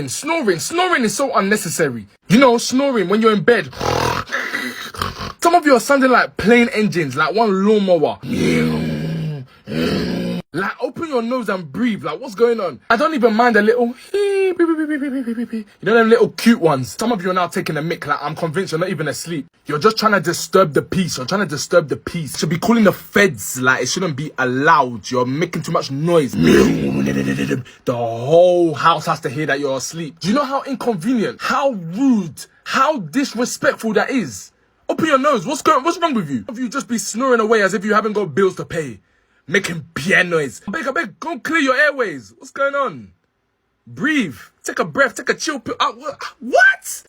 Snoring is so unnecessary. You know, snoring when you're in bed. Some of you are sounding like plane engines, like one lawnmower. Like, open your nose and breathe. Like, what's going on? I don't even mind a little. You know them little cute ones. Some of you are now taking a mick. Like, I'm convinced you're not even asleep. You're just trying to disturb the peace. You should be calling the feds. Like, it shouldn't be allowed. You're making too much noise. The whole house has to hear that you're asleep. Do you know how inconvenient, how rude, how disrespectful that is? Open your nose. What's wrong with you? If you just be snoring away as if you haven't got bills to pay. Making piano noise. I beg, go clear your airways. What's going on? Breathe. Take a breath. Take a chill pill. What?